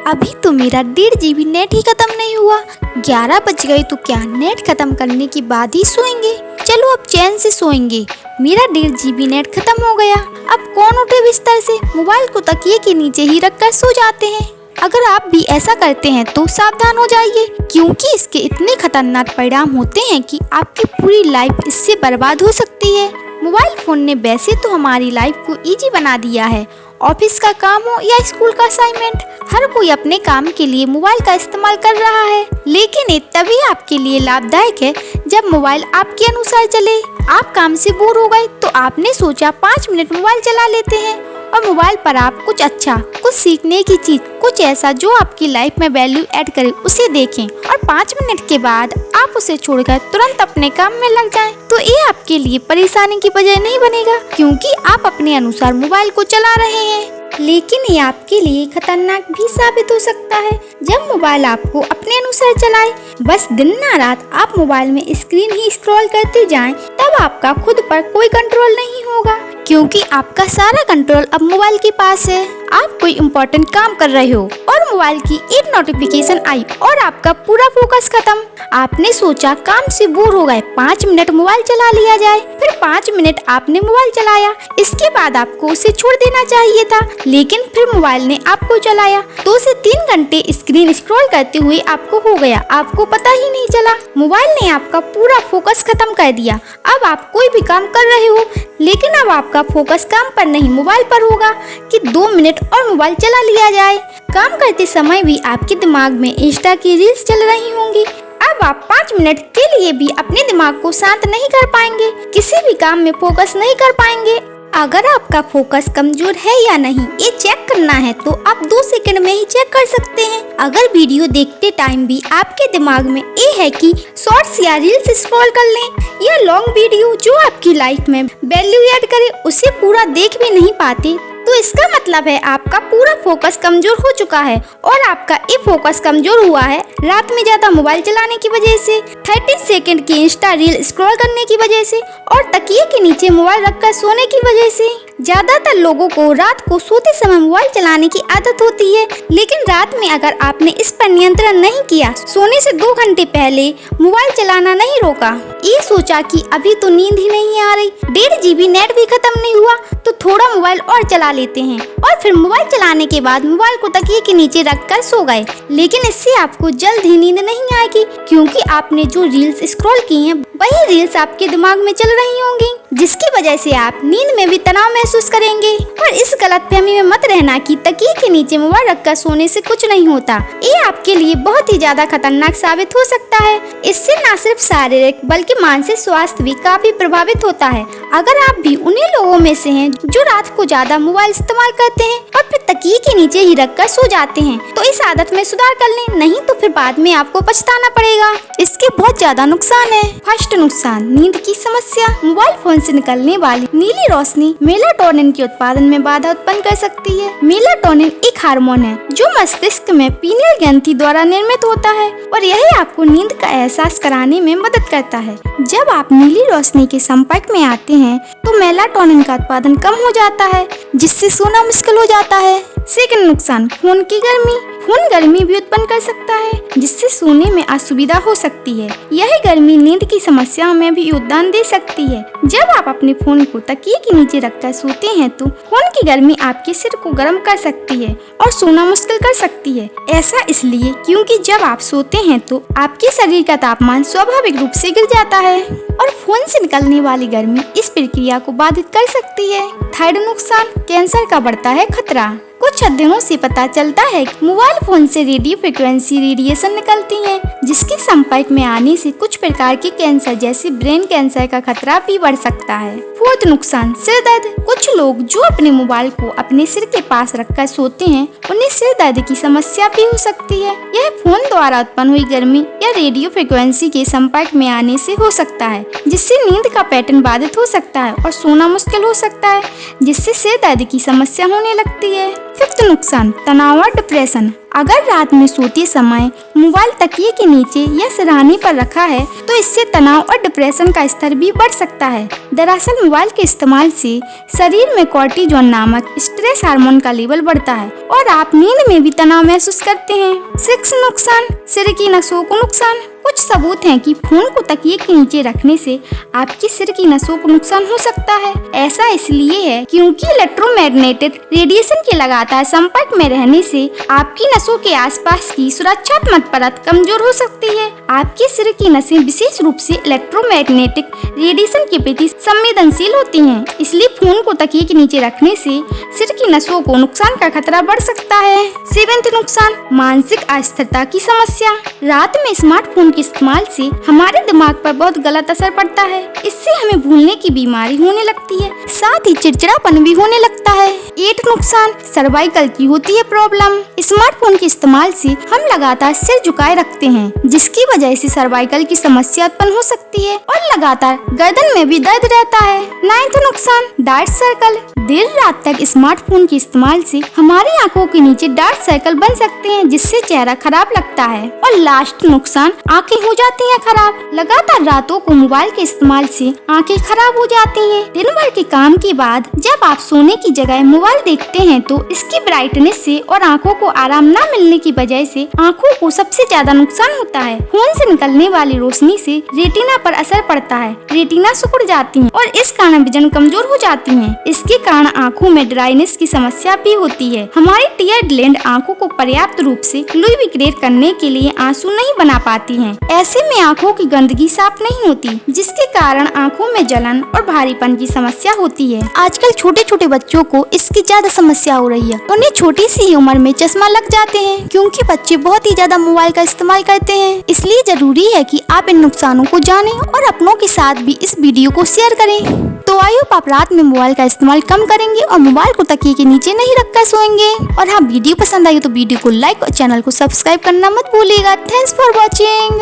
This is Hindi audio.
अभी तो मेरा 1.5 GB नेट ही खत्म नहीं हुआ। 11 बज गए तो क्या नेट खत्म करने के बाद ही सोएंगे? चलो अब चैन से सोएंगे। मेरा 1.5 GB नेट खत्म हो गया। अब कौन उठे बिस्तर से? मोबाइल को तकिए के नीचे ही रखकर सो जाते हैं। अगर आप भी ऐसा करते हैं तो सावधान हो जाइए, क्योंकि इसके इतने खतरनाक परिणाम होते हैं कि आपकी पूरी लाइफ इससे बर्बाद हो सकती है। मोबाइल फोन ने वैसे तो हमारी लाइफ को इजी बना दिया है। ऑफिस का काम हो या स्कूल का असाइनमेंट, हर कोई अपने काम के लिए मोबाइल का इस्तेमाल कर रहा है। लेकिन ये तभी आपके लिए लाभदायक है जब मोबाइल आपके अनुसार चले। आप काम से बोर हो गए तो आपने सोचा 5 मिनट मोबाइल चला लेते हैं, और मोबाइल पर आप कुछ अच्छा, कुछ सीखने की चीज, कुछ ऐसा जो आपकी लाइफ में वैल्यू ऐड करे उसे देखें, और 5 मिनट के बाद आप उसे छोड़कर तुरंत अपने काम में लग जाएं। तो ये आपके लिए परेशानी की वजह नहीं बनेगा, क्योंकि आप अपने अनुसार मोबाइल को चला रहे हैं। लेकिन ये आपके लिए खतरनाक भी साबित हो सकता है जब मोबाइल आपको अपने अनुसार चलाए। बस दिन ना रात आप मोबाइल में स्क्रीन ही स्क्रॉल करते जाएं, तब आपका खुद पर कोई कंट्रोल नहीं होगा, क्योंकि आपका सारा कंट्रोल अब मोबाइल के पास है। आप कोई इम्पोर्टेंट काम कर रहे हो और मोबाइल की एक नोटिफिकेशन आई और आपका पूरा फोकस खत्म। आपने सोचा काम से बोर हो गए, 5 मिनट मोबाइल चला लिया जाए। फिर 5 मिनट आपने मोबाइल चलाया, इसके बाद आपको उसे छोड़ देना चाहिए था, लेकिन फिर मोबाइल ने आपको चलाया। 2 से 3 घंटे स्क्रीन स्क्रॉल करते हुए आपको हो गया, आपको पता ही नहीं चला। मोबाइल ने आपका पूरा फोकस खत्म कर दिया। अब आप कोई भी काम कर रहे हो, लेकिन अब आपका फोकस काम पर नहीं मोबाइल पर होगा कि 2 मिनट और मोबाइल चला लिया जाए। काम करते समय भी आपके दिमाग में इंस्टा की रील्स चल रही होंगी। अब आप 5 मिनट के लिए भी अपने दिमाग को शांत नहीं कर पाएंगे, किसी भी काम में फोकस नहीं कर पाएंगे। अगर आपका फोकस कमजोर है या नहीं ये चेक करना है तो आप 2 सेकंड में ही चेक कर सकते हैं। अगर वीडियो देखते टाइम भी आपके दिमाग में ये है कि शॉर्ट्स या रील्स स्क्रॉल कर लें, या लॉन्ग वीडियो जो आपकी लाइफ में वैल्यू ऐड करे उसे पूरा देख भी नहीं पाते, तो इसका मतलब है आपका पूरा फोकस कमजोर हो चुका है। और आपका ये फोकस कमजोर हुआ है रात में ज्यादा मोबाइल चलाने की वजह से, 30 सेकंड की इंस्टा रील स्क्रॉल करने की वजह से, और तकिए के नीचे मोबाइल रखकर सोने की वजह से। ज्यादातर लोगों को रात को सोते समय मोबाइल चलाने की आदत होती है, लेकिन रात में अगर आपने इस पर नियंत्रण नहीं किया, सोने से 2 घंटे पहले मोबाइल चलाना नहीं रोका, ये सोचा कि अभी तो नींद ही नहीं आ रही, 1.5 GB नेट भी खत्म नहीं हुआ तो थोड़ा मोबाइल और चला लेते हैं, और फिर मोबाइल चलाने के बाद मोबाइल को तकिए के नीचे रखकर सो गए। लेकिन इससे आपको जल्द ही नींद नहीं आएगी, क्योंकि आपने जो रील्स स्क्रॉल की हैं वही रील्स आपके दिमाग में चल रही होंगी, जिसकी वजह से आप नींद में भी तनाव महसूस करेंगे। और इस गलतफहमी में मत रहना कि तकिए के नीचे मोबाइल रखकर सोने से कुछ नहीं होता। ये आपके लिए बहुत ही ज्यादा खतरनाक साबित हो सकता है। इससे न सिर्फ शारीरिक बल्कि मानसिक स्वास्थ्य भी काफी प्रभावित होता है। अगर आप भी उन्हीं लोगों में से हैं जो रात को ज्यादा मोबाइल इस्तेमाल करते हैं और फिर तकिए के नीचे ही रखकर सो जाते हैं, तो इस आदत में सुधार कर लें, नहीं तो फिर बाद में आपको पछताना पड़ेगा। इसके बहुत ज्यादा नुकसान है। फर्स्ट नुकसान, नींद की समस्या। मोबाइल फोन से निकलने वाली नीली रोशनी मेलाटोनिन के उत्पादन में बाधा उत्पन्न कर सकती है। मेलाटोनिन एक हार्मोन है जो मस्तिष्क में पीनियल ग्रंथि द्वारा निर्मित होता है, और यह आपको नींद का एहसास कराने में मदद करता है। जब आप नीली रोशनी के संपर्क में आते हैं तो मेलाटोनिन का उत्पादन कम हो जाता है, जिससे सोना मुश्किल हो जाता है। सेकंड नुकसान, खून की गर्मी। खून गर्मी भी उत्पन्न कर सकता है, जिससे सोने में असुविधा हो सकती है। यही गर्मी नींद की समस्याओं में भी योगदान दे सकती है। जब आप अपने फोन को तकिए के नीचे रखकर सोते हैं तो खून की गर्मी आपके सिर को गर्म कर सकती है और सोना मुश्किल कर सकती है। ऐसा इसलिए क्योंकि जब आप सोते हैं तो आपके शरीर का तापमान स्वाभाविक रूप से गिर जाता है, और फोन से निकलने वाली गर्मी इस प्रक्रिया को बाधित कर सकती है। थर्ड नुकसान, कैंसर का बढ़ता है खतरा। कुछ अध्ययनों से पता चलता है कि मोबाइल फोन से रेडियो फ्रिक्वेंसी रेडिएशन निकलती है, जिसके संपर्क में आने से कुछ प्रकार के कैंसर जैसे ब्रेन कैंसर का खतरा भी बढ़ सकता है। फोर्थ नुकसान, सिर दर्द। कुछ लोग जो अपने मोबाइल को अपने सिर के पास रखकर सोते हैं उन्हें सिर दर्द की समस्या भी हो सकती है। यह फोन द्वारा उत्पन्न हुई गर्मी या रेडियो फ्रिक्वेंसी के संपर्क में आने से हो सकता है, जिससे नींद का पैटर्न बाधित हो सकता है और सोना मुश्किल हो सकता है, जिससे सिर दर्द की समस्या होने लगती है। फिफ्थ नुकसान, तनाव और डिप्रेशन। अगर रात में सोते समय मोबाइल तकिए के नीचे या सिरहाने पर रखा है तो इससे तनाव और डिप्रेशन का स्तर भी बढ़ सकता है। दरअसल मोबाइल के इस्तेमाल से शरीर में कॉर्टिजोन नामक स्ट्रेस हार्मोन का लेवल बढ़ता है और आप नींद में भी तनाव महसूस करते हैं। 6 नुकसान, सिर की नसों को नुकसान। कुछ सबूत हैं कि फोन को तकिए के नीचे रखने से आपकी सिर की नसों को नुकसान हो सकता है। ऐसा इसलिए है क्योंकि इलेक्ट्रोमैग्नेटिक रेडिएशन के लगातार संपर्क में रहने से आपकी नसों के आसपास की सुरक्षात्मक परत कमजोर हो सकती है। आपके सिर की नसें विशेष रूप से इलेक्ट्रोमैग्नेटिक रेडिएशन के प्रति संवेदनशील होती हैं, इसलिए फोन को तकिए के नीचे रखने से सिर की नसों को नुकसान का खतरा बढ़ सकता है। 7वां नुकसान, मानसिक अस्थिरता की समस्या। रात में स्मार्टफोन के इस्तेमाल से हमारे दिमाग पर बहुत गलत असर पड़ता है। इससे हमें भूलने की बीमारी होने लगती है, साथ ही चिड़चिड़ापन भी होने लगता है। 8 नुकसान, सर्वाइकल की होती है प्रॉब्लम। स्मार्टफोन के इस्तेमाल से हम लगातार सिर झुकाए रखते हैं, जिसकी वजह से सर्वाइकल की समस्या उत्पन्न हो सकती है और लगातार गर्दन में भी दर्द रहता है। 9वां नुकसान, डार्क सर्कल। देर रात तक स्मार्टफोन के इस्तेमाल से हमारी आंखों के नीचे डार्क सर्कल बन सकते हैं, जिससे चेहरा खराब लगता है। और लास्ट नुकसान, आंखें हो जाती हैं खराब। लगातार रातों को मोबाइल के इस्तेमाल से आंखें खराब हो जाती हैं। दिन भर के काम के बाद जब आप सोने की जगह मोबाइल देखते हैं तो इसकी ब्राइटनेस से और आंखों को आराम न मिलने की वजह से आंखों को सबसे ज्यादा नुकसान होता है। फोन से निकलने वाली रोशनी से रेटिना पर असर पड़ता है, रेटिना सिकुड़ जाती है और इस कारण विजन कमजोर हो जाती है। इसके कारण आंखों में ड्राइनेस की समस्या भी होती है। हमारी टीयर ग्लैंड आंखों को पर्याप्त रूप से लुब्रिकेट करने के लिए आंसू नहीं बना पाती हैं। ऐसे में आंखों की गंदगी साफ नहीं होती, जिसके कारण आंखों में जलन और भारीपन की समस्या होती है। आजकल छोटे छोटे बच्चों को इसकी ज्यादा समस्या हो रही है। उन्हें छोटी सी उम्र में चश्मा लग जाते हैं क्योंकि बच्चे बहुत ही ज्यादा मोबाइल का इस्तेमाल करते हैं। इसलिए जरूरी है कि आप इन नुकसानों को जानें और अपनों के साथ भी इस वीडियो को शेयर करें। तो आई होप आप रात में मोबाइल का इस्तेमाल कम करेंगे और मोबाइल को तकिए के नीचे नहीं रखकर सोएंगे। और हाँ, वीडियो पसंद आई तो वीडियो को लाइक और चैनल को सब्सक्राइब करना मत भूलिएगा। Thanks for watching.